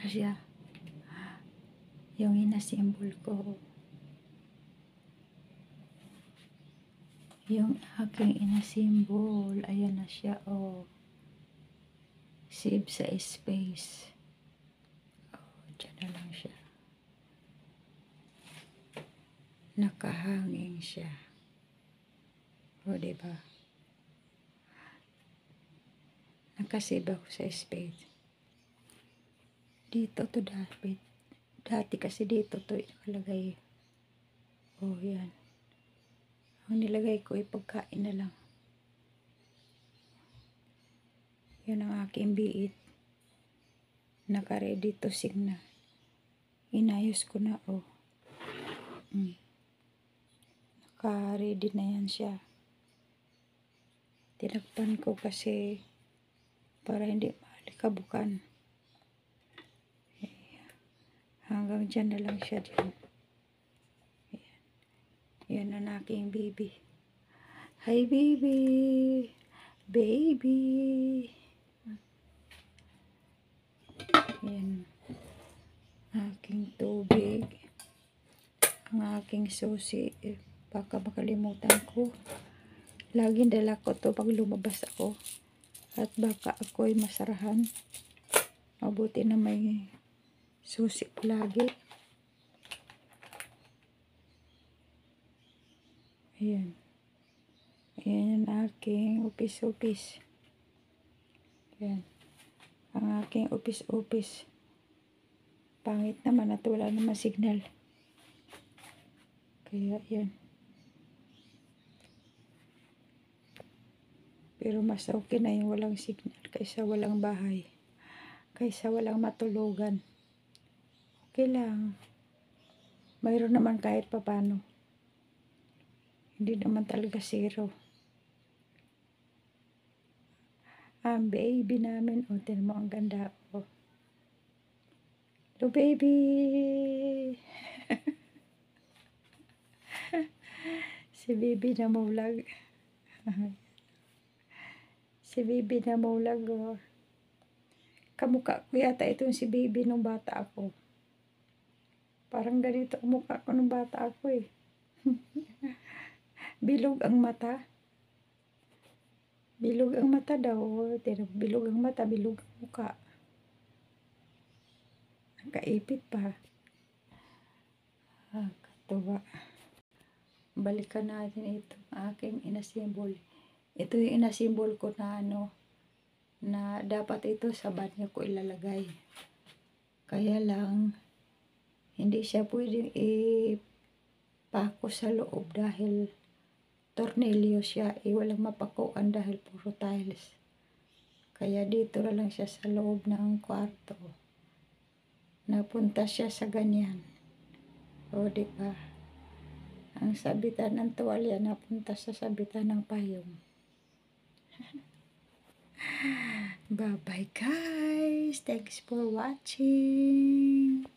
siya. Yung inasimbol ko. Yung aking inasimbol. Ayan na siya, oh. Save sa space. Oh, dyan na lang siya. Nakahanging siya. O, diba? Nakasave ako sa space. Dito to dapat. Dati kasi dito to nakalagay. O, yan. Ang nilagay ko ay pagkain na lang. Yan ang aking biit. Naka-ready to sing na. Inayos ko na, oh. Naka-ready na yan siya. Tinakpan ko kasi para hindi malikabukan. Hanggang dyan na lang siya dyan. Yan ang aking baby. Hi, baby! Baby! Yan. Aking tubig. Ang aking susi. Baka makalimutan ko. Laging dala ko to pag lumabas ako. At baka ako ay masarahan. Mabuti na may susi ko lagi. Ayan. Ayan ang aking upis-upis. Ayan. Ang aking upis-upis. Pangit naman at wala naman signal. Kaya yan. Pero mas okay na yung walang signal kaysa walang bahay. Kaysa walang matulugan. Okay lang. Mayroon naman kahit papano. Hindi naman talaga zero. Ang baby namin. O, tinan mo ang ganda. O. Hello, baby! Si baby na maulag. Si baby na maulag. O. Kamukha ko yata itong si baby nung bata ako. Parang ganito ang mukha ko nung bata ako eh. Bilog ang mata. Bilog ang mata daw. Bilog ang mata, bilog ang mukha. Nakaipit pa. Katuwa. Balikan natin ito. Aking inasimbol. Ito yung inasimbol ko na na dapat ito sa banyo ko ilalagay. Kaya lang, hindi siya pwedeng ipako sa loob dahil tornilyo siya. Walang mapakuan dahil puro tiles. Kaya dito na lang siya sa loob ng kwarto. Napunta siya sa ganyan. O, diba? Ang sabitan ng tuwalya napunta sa sabitan ng payong. Bye-bye guys. Thanks for watching.